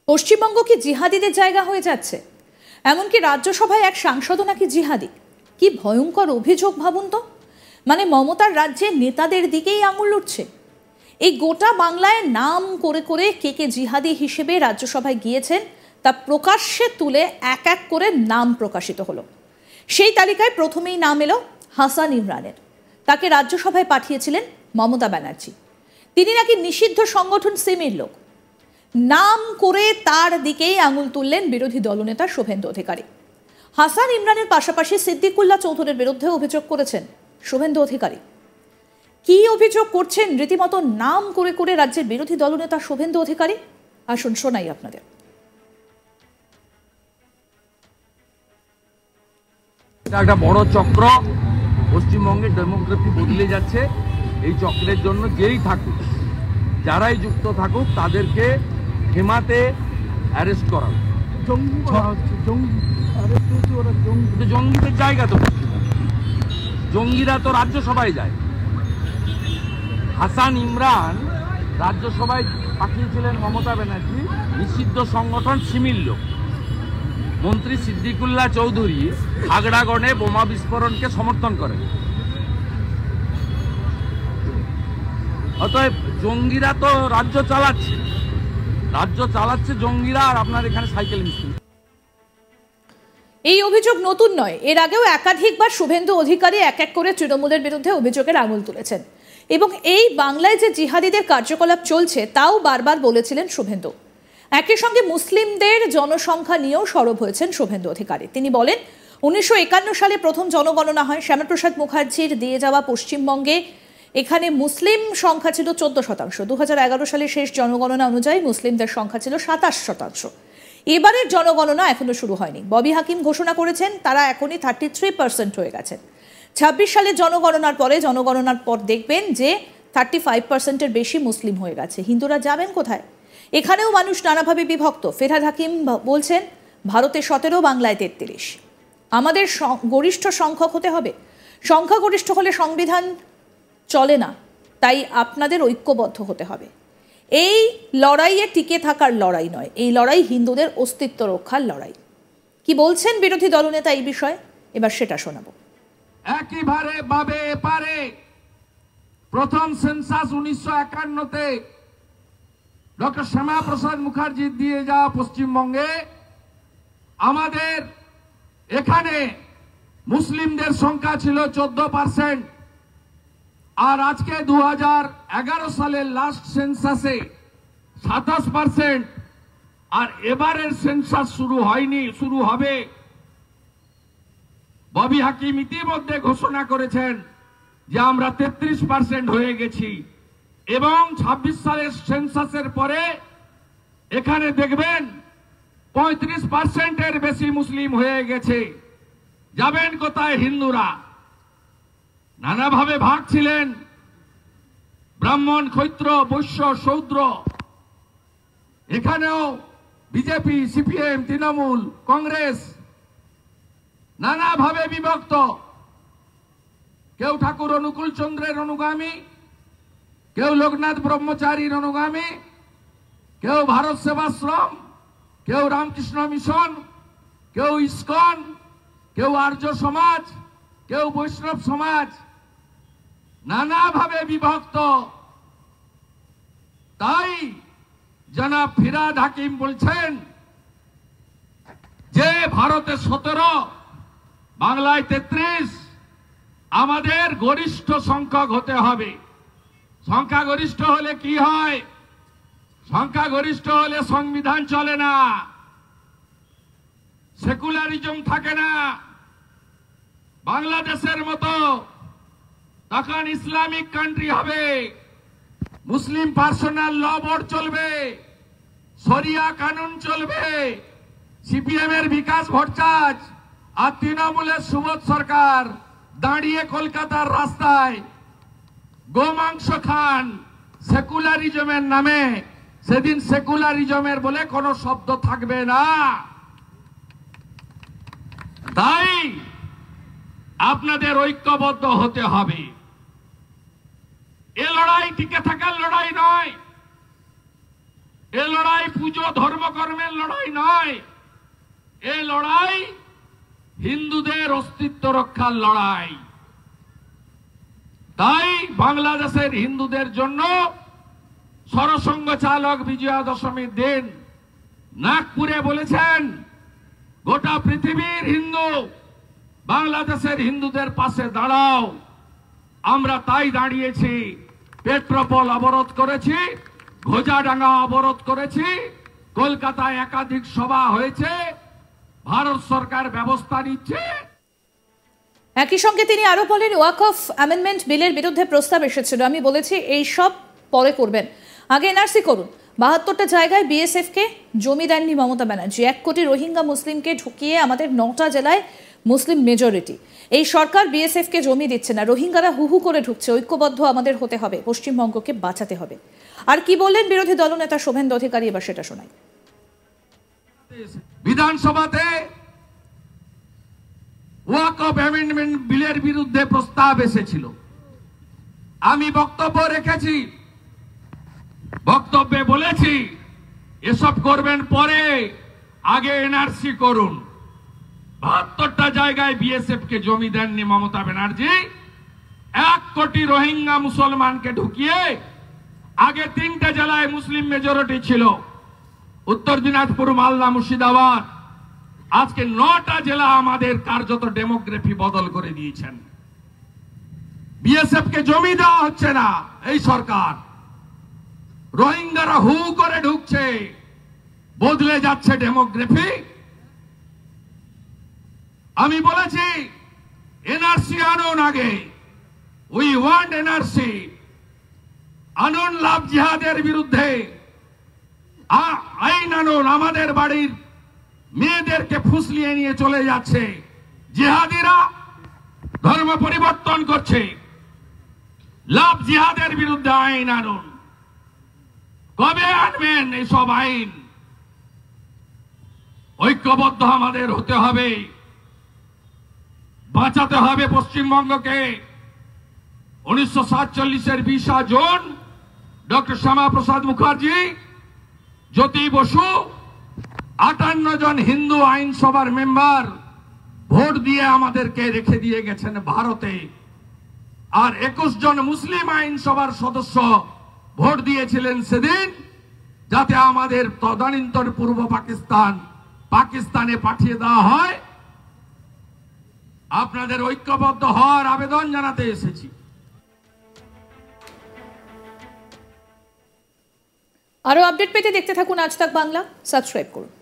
পশ্চিমবঙ্গ কি জিহাদিদের জায়গা হয়ে যাচ্ছে? এমনকি রাজ্যসভায় এক সাংসদও নাকি জিহাদি। কি ভয়ঙ্কর অভিযোগ ভাবুন তো। মানে মমতার রাজ্যের নেতাদের দিকেই আঙুল উঠছে। এই গোটা বাংলায় নাম করে করে কে কে জিহাদি হিসেবে রাজ্যসভায় গিয়েছেন তা প্রকাশ্যে তুলে এক এক করে নাম প্রকাশিত হলো। সেই তালিকায় প্রথমেই নাম এলো হাসান ইমরানের। তাকে রাজ্যসভায় পাঠিয়েছিলেন মমতা ব্যানার্জি। তিনি নাকি নিষিদ্ধ সংগঠন সিমির লোক। নাম করে তার দিকেই আঙুল তুললেন বিরোধী দলনেতা শুভেন্দু অধিকারী। হাসান ইমরানের পাশাপাশি সিদ্দিকুল্লাহ চৌধুরীর বিরুদ্ধে অভিযোগ করেছেন শুভেন্দু অধিকারী। কি অভিযোগ করছেন রীতিমতো নাম করে করে রাজ্যের বিরোধী দলনেতা শুভেন্দু অধিকারী? আসুন শোনাই আপনাদের। একটা বড় চক্র, পশ্চিমবঙ্গের ডেমোগ্রাফি বদলে যাচ্ছে। এই চক্রের জন্য যেই থাকুক, যারাই যুক্ত থাকুক, তাদেরকে হেমাতে অ্যারেস্ট করা জঙ্গিদের জায়গা তো জঙ্গিরা তো রাজ্যসভায় যায়। হাসান ইমরান রাজ্যসভায় পাঠিয়েছিলেন মমতা ব্যানার্জি নিষিদ্ধ সংগঠন সিমির লোক। মন্ত্রী সিদ্দিকুল্লাহ চৌধুরী খাগড়াগড়ে বোমা বিস্ফোরণকে সমর্থন করেন। অতএব জঙ্গিরা তো রাজ্য চালাচ্ছে জঙ্গিরা, আর আপনার এখানে সাইকেল মিছিল। এই অভিযোগ নতুন নয়। এর আগেও একাধিকবার শুভেন্দু অধিকারী এক এক করে তৃণমূলের বিরুদ্ধে অভিযোগের আঙুল তুলেছেন এবং এই বাংলায় যে জিহাদিদের কার্যকলাপ চলছে তাও বারবার বলেছিলেন শুভেন্দু। একই সঙ্গে মুসলিমদের জনসংখ্যা নিয়েও সরব হয়েছেন শুভেন্দু অধিকারী। তিনি বলেন 1951 সালে প্রথম জনগণনা হয় শ্যামাপ্রসাদ মুখার্জির দিয়ে যাওয়া পশ্চিমবঙ্গে। এখানে মুসলিম সংখ্যা ছিল 14%। 2011 সালের শেষ জনগণনা অনুযায়ী মুসলিমদের সংখ্যা ছিল 27%। এবারের জনগণনা এখনো শুরু হয়নি। ববি হাকিম ঘোষণা করেছেন তারা এখনই 33% হয়ে গেছেন। 26 সালের জনগণনার পর দেখবেন যে 35%-এর বেশি মুসলিম হয়ে গেছে। হিন্দুরা যাবেন কোথায়? এখানেও মানুষ নানাভাবে বিভক্ত। ফেরহাদ হাকিম বলছেন ভারতে 17, বাংলায় 33। আমাদের গরিষ্ঠ সংখ্যক হতে হবে। সংখ্যাগরিষ্ঠ হলে সংবিধান চলে না, তাই আপনাদের ঐক্যবদ্ধ হতে হবে। এই লড়াইয়ে টিকে থাকার লড়াই নয়, এই লড়াই হিন্দুদের অস্তিত্ব রক্ষার লড়াই। কি বলছেন বিরোধী দলনেতা এই বিষয়ে, এবার সেটা শোনাবো। একইভাবে পারে প্রথম সেন্সাস 1951-তে ডক্টর শ্যামাপ্রসাদ মুখার্জি দিয়ে যাওয়া পশ্চিমবঙ্গে আমাদের এখানে মুসলিমদের সংখ্যা ছিল 14%, আর আজকে 2011 সালের লাস্ট সেন্সাসে 27%, আর এবারের সেন্সাস শুরু হয়নি, শুরু হবে। ববি হাকিম ইতিমধ্যে ঘোষণা করেছেন যে আমরা 33% হয়ে গেছি এবং 26 সালের সেন্সাসের পরে এখানে দেখবেন 35%-এর বেশি মুসলিম হয়ে গেছে। যাবেন কোথায় হিন্দুরা? নানাভাবে ভাগ ছিলেন, ব্রাহ্মণ, ক্ষত্র, বৈশ্য, শূদ্র। এখানেও বিজেপি, সিপিএম, তৃণমূল, কংগ্রেস নানাভাবে বিভক্ত। কেউ ঠাকুর অনুকূল চন্দ্রের অনুগামী, কেউ লোকনাথ ব্রহ্মচারীর অনুগামী, কেউ ভারত সেবাশ্রম, কেউ রামকৃষ্ণ মিশন, কেউ ইস্কন, কেউ আর্য সমাজ, কেউ বৈষ্ণব সমাজ, নানাভাবে বিভক্ত। তাই জনাব ফিরহাদ হাকিম বলছেন যে ভারতে 17, বাংলায় 33, আমাদের গরিষ্ঠ সংখ্যক হতে হবে। সংখ্যাগরিষ্ঠ হলে কি হয়? সংখ্যাগরিষ্ঠ হলে সংবিধান চলে না, সেকুলারিজম থাকে না। বাংলাদেশের মতো তখন ইসলামিক কান্ট্রি হবে, মুসলিম পার্সোনাল ল বোর্ড চলবে, শরিয়া কানুন চলবে। সিপিএম এর বিকাশ ভট্টাচার্য আর তৃণমূলের সুবোধ সরকার দাঁড়িয়ে কলকাতার রাস্তায় গোমাংস খান সেকুলারিজমের নামে। সেদিন সেকুলারিজমের বলে কোনো শব্দ থাকবে না। তাই আপনাদের ঐক্যবদ্ধ হতে হবে। এ লড়াই টিকে থাকার লড়াই নয়, এ লড়াই পুজো ধর্মকর্মের লড়াই নয়, এ লড়াই হিন্দুদের অস্তিত্ব রক্ষার লড়াই। তাই বাংলাদেশের হিন্দুদের জন্য সরসংঘ চালক বিজয়া দশমীর দিন নাগপুরে বলেছেন, গোটা পৃথিবীর হিন্দু বাংলাদেশের হিন্দুদের পাশে দাঁড়াও। আমরা তাই দাঁড়িয়েছি, পেট্রোপল অবরোধ করেছি, ঘোজাডাঙ্গা অবরোধ করেছি, কলকাতায় একাধিক সভা হয়েছে, ভারত সরকার ব্যবস্থা নিচ্ছে। একই সঙ্গে তিনি আরো বলেন, ওয়াকফ অ্যামেন্ডমেন্ট বিলের বিরুদ্ধে প্রস্তাব এসেছিল, আমি বলেছি এই সব পরে করবেন, আগে এনআরসি করুন। 72টা জায়গায় বিএসএফ কে জমি দেননি মমতা ব্যানার্জি। 1 কোটি রোহিঙ্গা মুসলিমকে ঢুকিয়ে আমাদের 9টা জেলায় মুসলিম মেজরিটি। এই সরকার বিএসএফ কে জমি দিচ্ছে না, রোহিঙ্গারা হু হু করে ঢুকছে, ঐক্যবদ্ধ আমাদের হতে হবে, পশ্চিমবঙ্গকে বাঁচাতে হবে। আর কি বললেন বিরোধী দলনেতা শুভেন্দু অধিকারী, এবার সেটা শোনাই। বিধানসভাতে ওয়াকফ অ্যামেন্ডমেন্ট বিলের বিরুদ্ধে প্রস্তাব এসেছিল, আমি বক্তব্য রেখেছি, বক্তব্যে বলেছি এসব করবেন পরে, আগে এনআরসি করুন। 72টা জায়গায় বিএসএফ কে জমি দেননি মমতা ব্যানার্জি। 1 কোটি রোহিঙ্গা মুসলমানকে ঢুকিয়ে, আগে 3টে জেলায় মুসলিম মেজরিটি ছিল, উত্তর দিনাজপুর, মালদা, মুর্শিদাবাদ। আজকে 9টা জেলা আমাদের কার্যত ডেমোগ্রাফি বদল করে দিয়েছেন। বিএসএফ কে জমি দেওয়া হচ্ছে না এই সরকার, রোহিঙ্গারা হু করে ঢুকছে, বদলে যাচ্ছে ডেমোগ্রাফি। আমি বলেছি এনআরসি আনুন, আগে উই ওয়ান্ট এনআরসি আনুন, লাভ জিহাদের বিরুদ্ধে আইন আনুন। আমাদের বাড়ির মেয়েদেরকে ফুসলিয়ে নিয়ে চলে যাচ্ছে জিহাদিরা, ধর্ম পরিবর্তন করছে, লাভ জিহাদের বিরুদ্ধে আইন আনুন। কবে আনবেন এইসব আইন? ঐক্যবদ্ধ আমাদের হতে হবে, বাঁচাতে হবে পশ্চিমবঙ্গকে। 1947-এর 20 জুন ডক্টর শ্যামাপ্রসাদ মুখার্জি, জ্যোতি বসু, 58 জন হিন্দু আইনসভার মেম্বার ভোট দিয়ে আমাদেরকে রেখে দিয়ে গেছেন ভারতে। আর 21 জন মুসলিম আইনসভার সদস্য ভোট দিয়েছিলেন সেদিন, যাতে আমাদের তদানীন্তন পূর্ব পাকিস্তানে পাঠিয়ে দেওয়া হয়। আপনাদের ঐক্যবদ্ধ হওয়ার আবেদন জানাতে এসেছি। আরো আপডেট পেতে দেখতে থাকুন আজ তাক বাংলা, সাবস্ক্রাইব করুন।